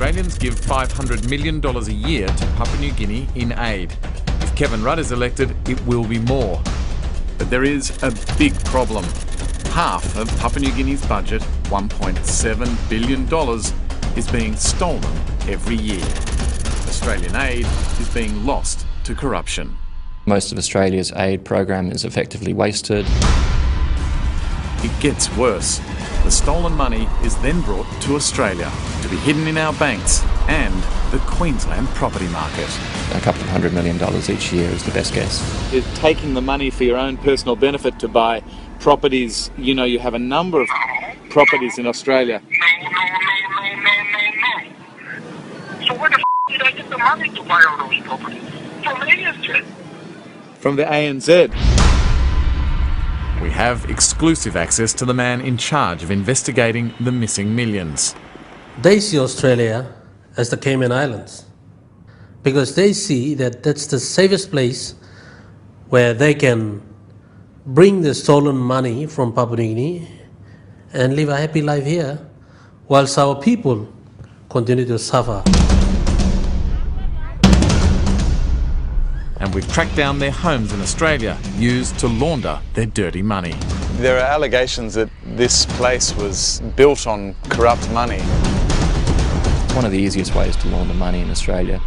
Australians give $500 million a year to Papua New Guinea in aid. If Kevin Rudd is elected, it will be more. But there is a big problem. Half of Papua New Guinea's budget, $1.7 billion, is being stolen every year. Australian aid is being lost to corruption. Most of Australia's aid program is effectively wasted. It gets worse. The stolen money is then brought to Australia to be hidden in our banks and the Queensland property market. A couple of $100 million each year is the best guess. You're taking the money for your own personal benefit to buy properties. You know, you have a number of properties in Australia. No. So where the did I get the money to buy all those properties? From ANZ. From the ANZ. We have exclusive access to the man in charge of investigating the missing millions. They see Australia as the Cayman Islands because they see that that's the safest place where they can bring the stolen money from Papua New Guinea and live a happy life here whilst our people continue to suffer. And we've tracked down their homes in Australia, used to launder their dirty money. There are allegations that this place was built on corrupt money. One of the easiest ways to launder money in Australia.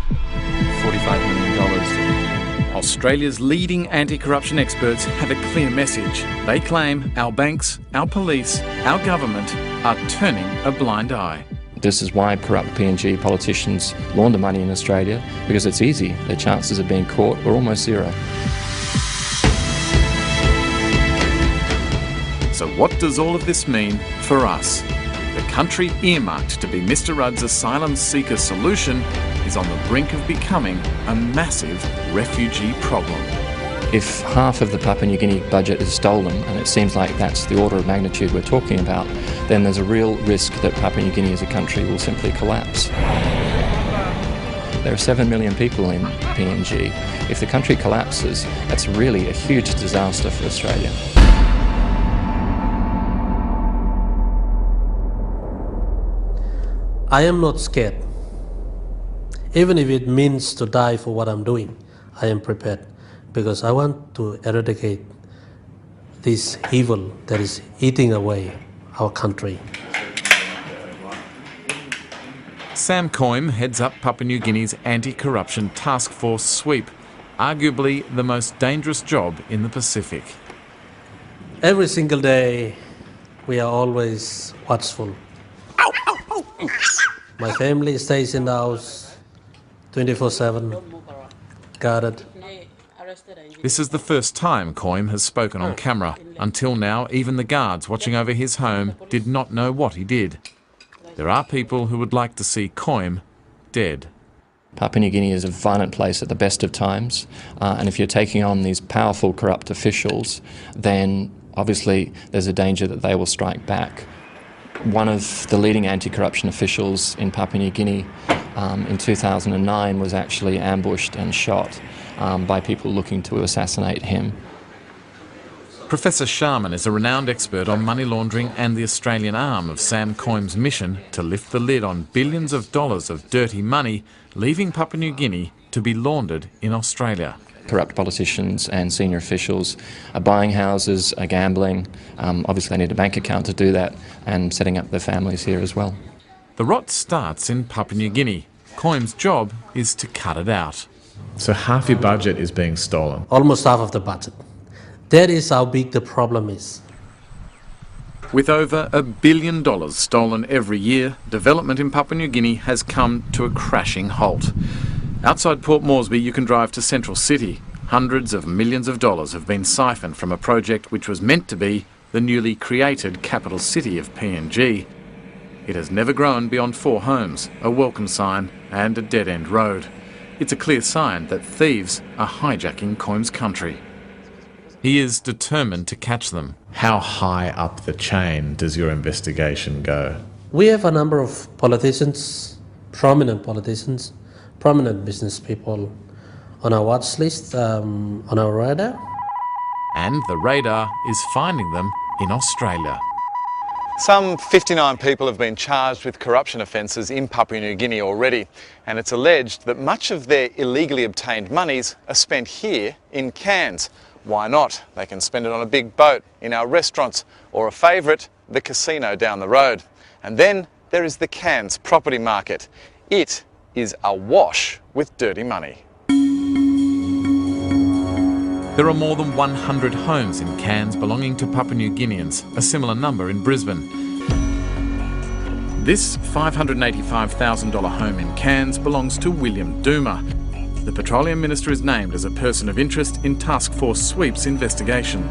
$45 million. Australia's leading anti-corruption experts have a clear message. They claim our banks, our police, our government are turning a blind eye. This is why corrupt PNG politicians launder money in Australia, because it's easy. Their chances of being caught are almost zero. So what does all of this mean for us? The country earmarked to be Mr Rudd's asylum seeker solution is on the brink of becoming a massive refugee problem. If half of the Papua New Guinea budget is stolen, and it seems like that's the order of magnitude we're talking about, then there's a real risk that Papua New Guinea as a country will simply collapse. There are 7 million people in PNG. If the country collapses, that's really a huge disaster for Australia. I am not scared. Even if it means to die for what I'm doing, I am prepared. Because I want to eradicate this evil that is eating away our country. Sam Coyne heads up Papua New Guinea's anti-corruption task force sweep, arguably the most dangerous job in the Pacific. Every single day, we are always watchful. My family stays in the house 24/7, guarded. This is the first time Coyne has spoken on camera. Until now, even the guards watching over his home did not know what he did. There are people who would like to see Coyne dead. Papua New Guinea is a violent place at the best of times, and if you're taking on these powerful, corrupt officials, then obviously there's a danger that they will strike back. One of the leading anti-corruption officials in Papua New Guinea in 2009 was actually ambushed and shot by people looking to assassinate him. Professor Sharman is a renowned expert on money laundering and the Australian arm of Sam Coyne's mission to lift the lid on billions of dollars of dirty money leaving Papua New Guinea to be laundered in Australia. Corrupt politicians and senior officials are buying houses, are gambling. Obviously they need a bank account to do that, and setting up their families here as well. The rot starts in Papua New Guinea. Coyne's job is to cut it out. So half your budget is being stolen? Almost half of the budget. That is how big the problem is. With over $1 billion stolen every year, development in Papua New Guinea has come to a crashing halt. Outside Port Moresby, you can drive to Central City. Hundreds of millions of dollars have been siphoned from a project which was meant to be the newly created capital city of PNG. It has never grown beyond 4 homes, a welcome sign and a dead-end road. It's a clear sign that thieves are hijacking Coyne's country. He is determined to catch them. How high up the chain does your investigation go? We have a number of politicians, prominent business people on our watch list, on our radar. And the radar is finding them in Australia. Some 59 people have been charged with corruption offences in Papua New Guinea already, and it's alleged that much of their illegally obtained monies are spent here in Cairns. Why not? They can spend it on a big boat, in our restaurants, or a favourite, the casino down the road. And then there is the Cairns property market. It is awash with dirty money. There are more than 100 homes in Cairns belonging to Papua New Guineans, a similar number in Brisbane. This $585,000 home in Cairns belongs to William Duma. The Petroleum Minister is named as a person of interest in Task Force Sweep's investigation.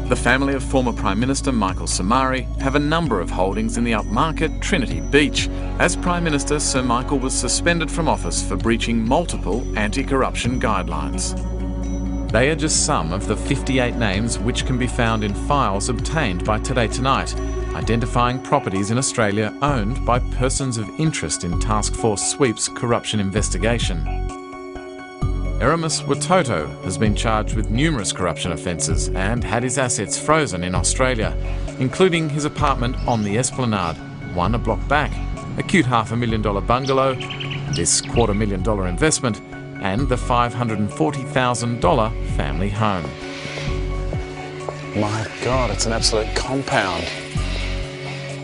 The family of former Prime Minister Michael Somare have a number of holdings in the upmarket Trinity Beach. As Prime Minister, Sir Michael was suspended from office for breaching multiple anti-corruption guidelines. They are just some of the 58 names which can be found in files obtained by Today Tonight, identifying properties in Australia owned by persons of interest in Task Force Sweep's corruption investigation. Eramis Watoto has been charged with numerous corruption offences and had his assets frozen in Australia, including his apartment on the Esplanade, one a block back, a cute $500,000 bungalow, this $250,000 investment, and the $540,000 family home. My God, it's an absolute compound.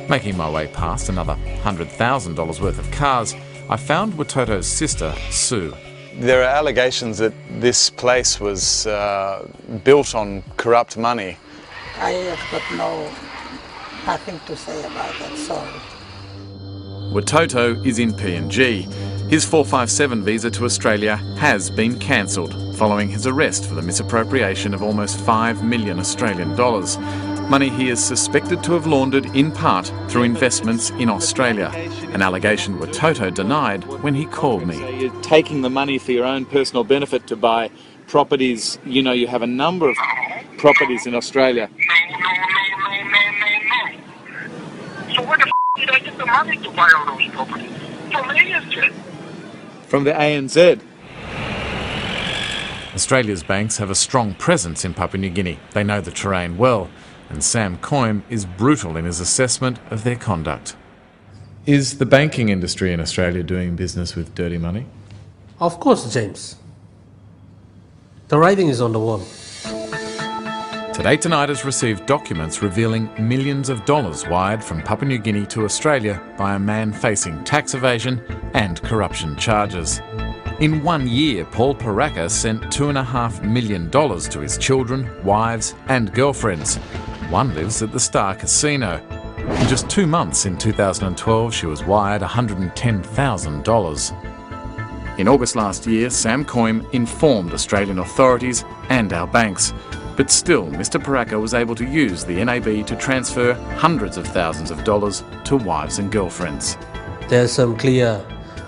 Making my way past another $100,000 worth of cars, I found Watoto's sister, Sue. There are allegations that this place was built on corrupt money. I have got nothing to say about that, sorry. Watoto is in PNG. His 457 visa to Australia has been cancelled following his arrest for the misappropriation of almost $5 million Australian dollars. Money he is suspected to have laundered in part through investments in Australia, an allegation Watoto denied when he called me. So you're taking the money for your own personal benefit to buy properties. You know, you have a number of properties in Australia. No. So where the did I get the money to buy all those properties? From ANZ. From the ANZ. Australia's banks have a strong presence in Papua New Guinea. They know the terrain well, and Sam Coyne is brutal in his assessment of their conduct. Is the banking industry in Australia doing business with dirty money? Of course, James. The writing is on the wall. Today Tonight has received documents revealing millions of dollars wired from Papua New Guinea to Australia by a man facing tax evasion and corruption charges. In 1 year, Paul Paraka sent $2.5 million to his children, wives and girlfriends. One lives at the Star Casino. In just 2 months in 2012, she was wired $110,000. In August last year, Sam Coyne informed Australian authorities and our banks. But still, Mr Paraka was able to use the NAB to transfer hundreds of thousands of dollars to wives and girlfriends. There's some clear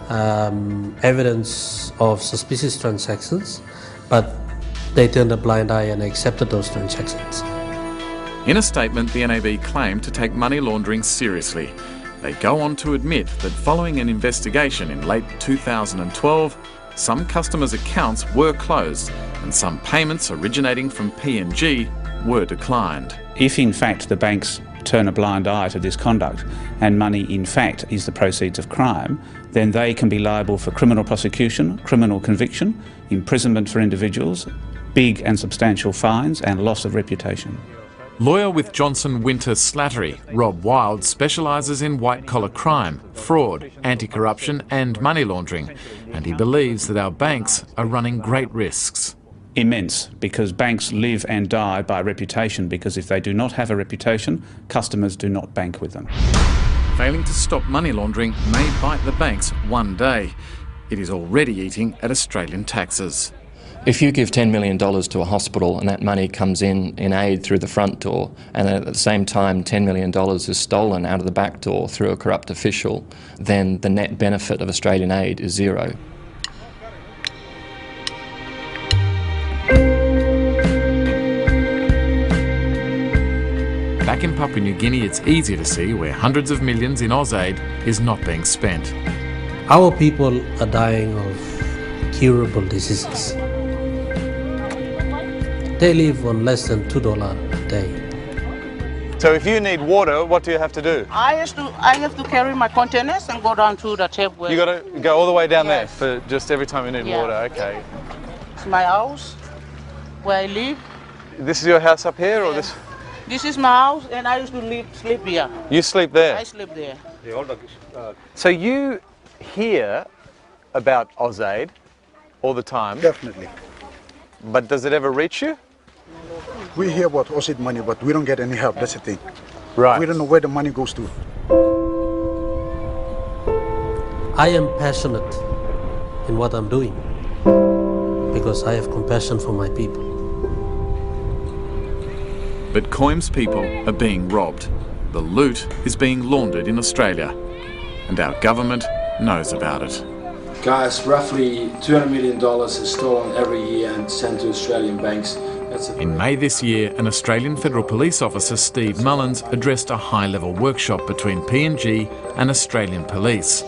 evidence of suspicious transactions, but they turned a blind eye and accepted those transactions. In a statement, the NAB claimed to take money laundering seriously. They go on to admit that following an investigation in late 2012, some customers' accounts were closed and some payments originating from PNG were declined. If in fact the banks turn a blind eye to this conduct and money in fact is the proceeds of crime, then they can be liable for criminal prosecution, criminal conviction, imprisonment for individuals, big and substantial fines and loss of reputation. Lawyer with Johnson Winter Slattery, Rob Wild specialises in white-collar crime, fraud, anti-corruption and money laundering, and he believes that our banks are running great risks. Immense, because banks live and die by reputation, because if they do not have a reputation, customers do not bank with them. Failing to stop money laundering may bite the banks one day. It is already eating at Australian taxes. If you give $10 million to a hospital and that money comes in aid through the front door, and at the same time $10 million is stolen out of the back door through a corrupt official, then the net benefit of Australian aid is zero. Back in Papua New Guinea, it's easy to see where hundreds of millions in AusAid is not being spent. Our people are dying of curable diseases. They live on less than $2 a day. So if you need water, what do you have to do? I have to carry my containers and go down to the tap well. You got to go all the way down Yes. there for just every time you need Yeah. water. Okay. It's my house where I live. This is your house up here, or this? This is my house, and I used to sleep here. You sleep there. I sleep there. So you hear about AusAid all the time, Definitely. but does it ever reach you? We hear about AusAid money, but we don't get any help. That's the thing. Right. We don't know where the money goes to. I am passionate in what I'm doing because I have compassion for my people. But Coim's people are being robbed. The loot is being laundered in Australia, and our government knows about it. Guys, roughly $200 million is stolen every year and sent to Australian banks. In May this year, an Australian Federal Police officer, Steve Mullins, addressed a high-level workshop between PNG and Australian police.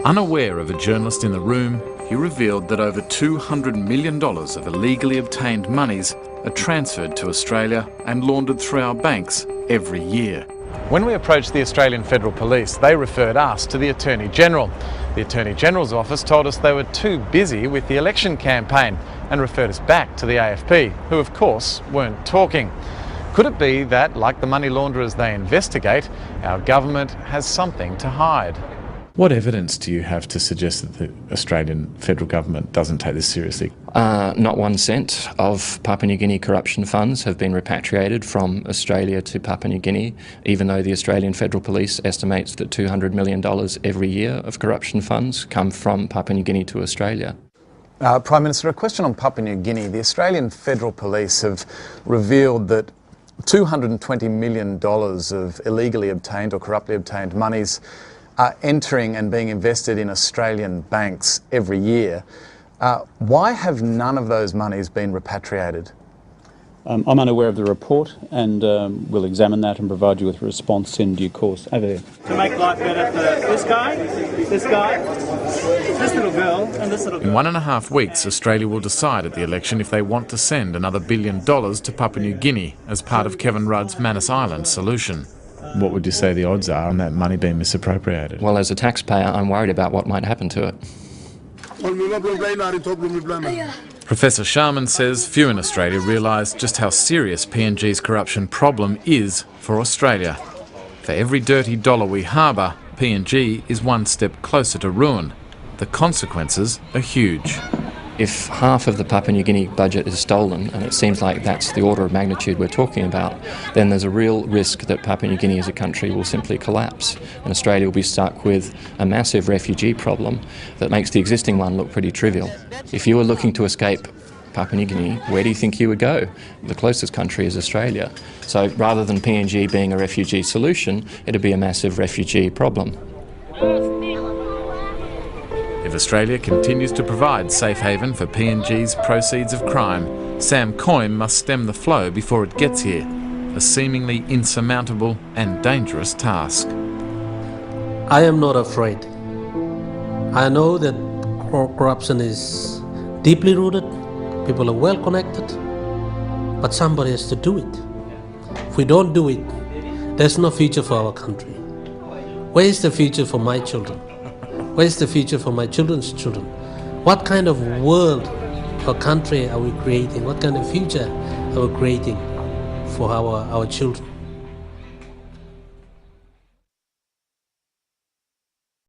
Unaware of a journalist in the room, he revealed that over $200 million of illegally obtained monies are transferred to Australia and laundered through our banks every year. When we approached the Australian Federal Police, they referred us to the Attorney General. The Attorney General's office told us they were too busy with the election campaign and referred us back to the AFP, who of course weren't talking. Could it be that, like the money launderers they investigate, our government has something to hide? What evidence do you have to suggest that the Australian federal government doesn't take this seriously? Not 1 cent of Papua New Guinea corruption funds have been repatriated from Australia to Papua New Guinea, even though the Australian Federal Police estimates that $200 million every year of corruption funds come from Papua New Guinea to Australia. Prime Minister, a question on Papua New Guinea. The Australian Federal Police have revealed that $220 million of illegally obtained or corruptly obtained monies are entering and being invested in Australian banks every year. Why have none of those monies been repatriated? I'm unaware of the report, and we'll examine that and provide you with a response in due course. Over there. To make life better for this guy, this little girl, and this little girl. In 1.5 weeks, Australia will decide at the election if they want to send another $1 billion to Papua New Guinea as part of Kevin Rudd's Manus Island solution. What would you say the odds are on that money being misappropriated? Well, as a taxpayer, I'm worried about what might happen to it. Professor Sharman says few in Australia realise just how serious PNG's corruption problem is for Australia. For every dirty dollar we harbour, PNG is one step closer to ruin. The consequences are huge. If half of the Papua New Guinea budget is stolen, and it seems like that's the order of magnitude we're talking about, then there's a real risk that Papua New Guinea as a country will simply collapse, and Australia will be stuck with a massive refugee problem that makes the existing one look pretty trivial. If you were looking to escape Papua New Guinea, where do you think you would go? The closest country is Australia. So rather than PNG being a refugee solution, it'd be a massive refugee problem. If Australia continues to provide safe haven for PNG's proceeds of crime, Sam Coim must stem the flow before it gets here, a seemingly insurmountable and dangerous task. I am not afraid. I know that corruption is deeply rooted, people are well connected, but somebody has to do it. If we don't do it, there's no future for our country. Where is the future for my children? Where is the future for my children's children? What kind of world or country are we creating? What kind of future are we creating for our children?